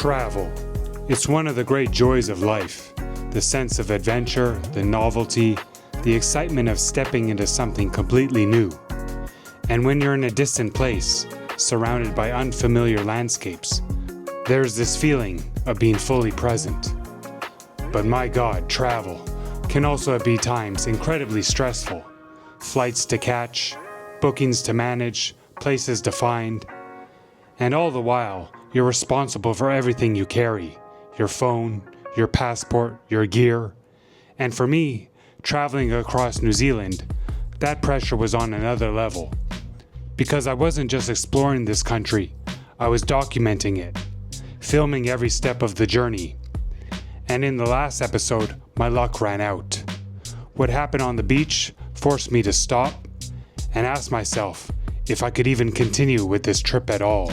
Travel. It's one of the great joys of life. The sense of adventure, the novelty, the excitement of stepping into something completely new. And when you're in a distant place, surrounded by unfamiliar landscapes, there's this feeling of being fully present. But my God, travel can also be times incredibly stressful. Flights to catch, bookings to manage, places to find. And all the while, you're responsible for everything you carry. Your phone, your passport, your gear. And for me, traveling across New Zealand, that pressure was on another level. Because I wasn't just exploring this country, I was documenting it, filming every step of the journey. And in the last episode, my luck ran out. What happened on the beach forced me to stop and ask myself if I could even continue with this trip at all.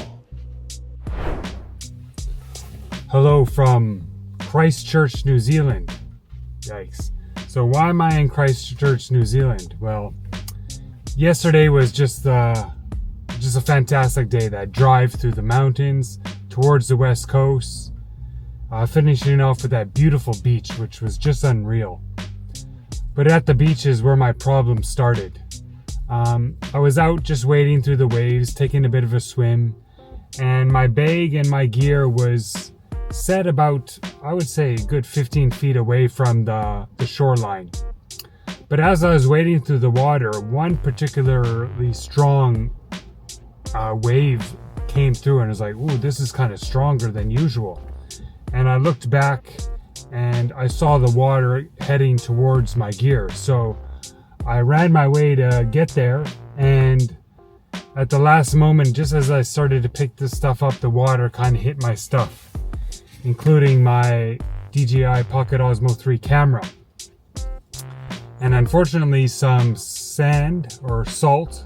Hello from Christchurch, New Zealand. Yikes. So why am I in Christchurch, New Zealand? Well, yesterday was just a fantastic day. That drive through the mountains towards the west coast, finishing off with that beautiful beach, which was just unreal. But at the beach is where my problem started. I was out just wading through the waves, taking a bit of a swim, and my bag and my gear was set about, I would say, a good 15 feet away from the shoreline. But as I was wading through the water, one particularly strong wave came through, and I was like, ooh, this is kind of stronger than usual. And I looked back and I saw the water heading towards my gear. So I ran my way to get there, and at the last moment, just as I started to pick this stuff up, the water kind of hit my stuff, including my DJI Pocket Osmo 3 camera. And unfortunately, some sand or salt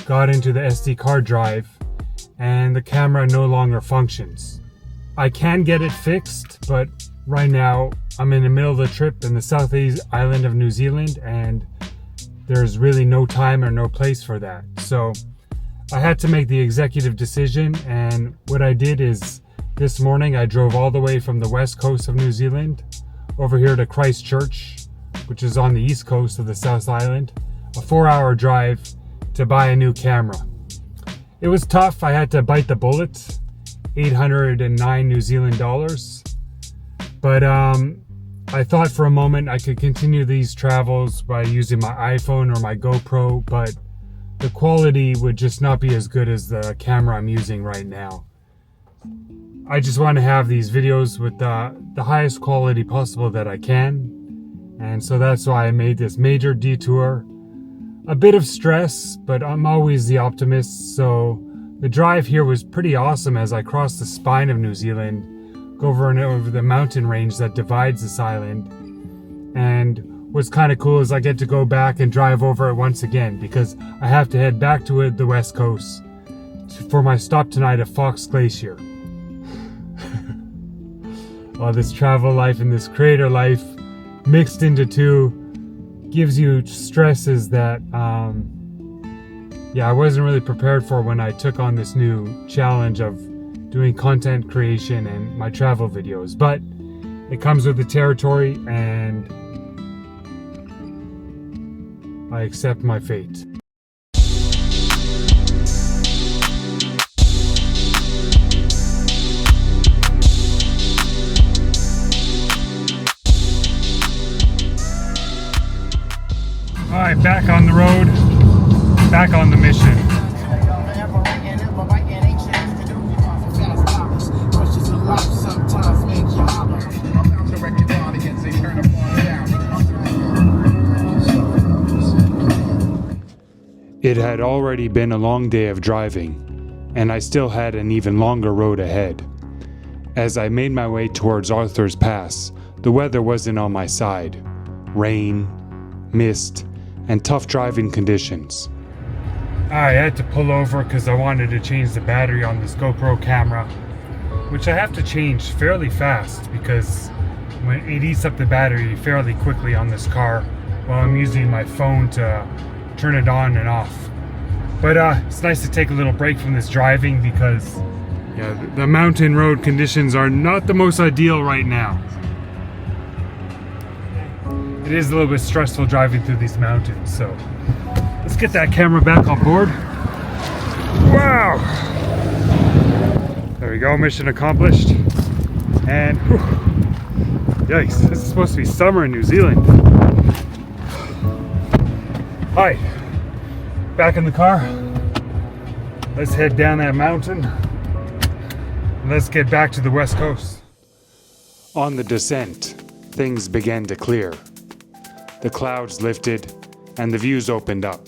got into the SD card drive, and the camera no longer functions. I can get it fixed, but right now I'm in the middle of the trip in the southeast island of New Zealand, and there's really no time or no place for that. So I had to make the executive decision, and what I did is this morning I drove all the way from the west coast of New Zealand over here to Christchurch, which is on the east coast of the South Island, a 4-hour drive to buy a new camera. It was tough. I had to bite the bullet, 809 New Zealand dollars. But I thought for a moment I could continue these travels by using my iPhone or my GoPro, but the quality would just not be as good as the camera I'm using right now. I just want to have these videos with the highest quality possible that I can. And so that's why I made this major detour. A bit of stress, but I'm always the optimist. So the drive here was pretty awesome as I crossed the spine of New Zealand, go over and over the mountain range that divides this island. And what's kind of cool is I get to go back and drive over it once again, because I have to head back to the west coast for my stop tonight at Fox Glacier. Well, this travel life and this creator life mixed into two gives you stresses that I wasn't really prepared for when I took on this new challenge of doing content creation and my travel videos. But it comes with the territory, and I accept my fate. Alright, back on the road, back on the mission. It had already been a long day of driving, and I still had an even longer road ahead. As I made my way towards Arthur's Pass, the weather wasn't on my side. Rain, mist, and tough driving conditions. I had to pull over because I wanted to change the battery on this GoPro camera, which I have to change fairly fast because when it eats up the battery fairly quickly on this car while I'm using my phone to turn it on and off. But it's nice to take a little break from this driving because Yeah, the mountain road conditions are not the most ideal right now. It is a little bit stressful driving through these mountains, so let's get that camera back on board. Wow! There we go, mission accomplished. And whew, yikes, this is supposed to be summer in New Zealand. Alright, back in the car. Let's head down that mountain. And let's get back to the west coast. On the descent, things began to clear. The clouds lifted and the views opened up.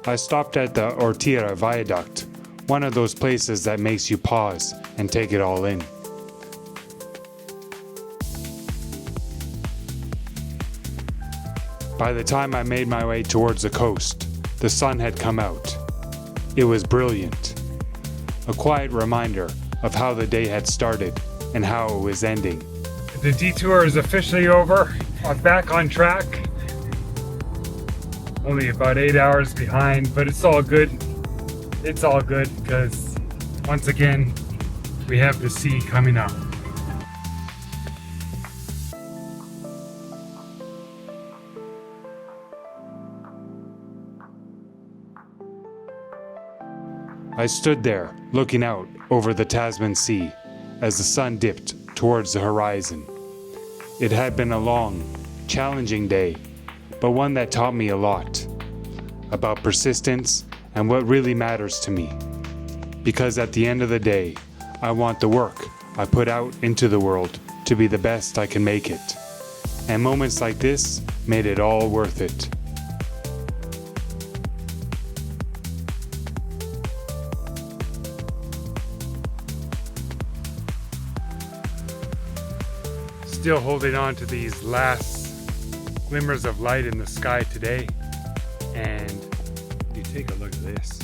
I stopped at the Ortira Viaduct, one of those places that makes you pause and take it all in. By the time I made my way towards the coast, the sun had come out. It was brilliant. A quiet reminder of how the day had started and how it was ending. The detour is officially over. I'm back on track. Only about 8 hours behind, but it's all good. It's all good because once again, we have the sea coming up. I stood there, looking out over the Tasman Sea as the sun dipped towards the horizon. It had been a long, challenging day, but one that taught me a lot about persistence and what really matters to me. Because at the end of the day, I want the work I put out into the world to be the best I can make it. And moments like this made it all worth it. Still holding on to these last glimmers of light in the sky today, and you take a look at this.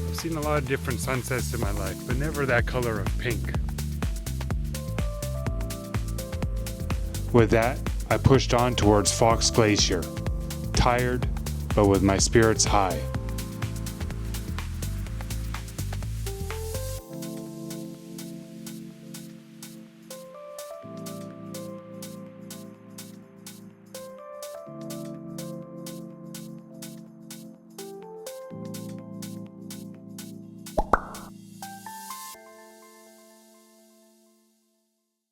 I've seen a lot of different sunsets in my life, but never that color of pink. With that, I pushed on towards Fox Glacier, tired, but with my spirits high.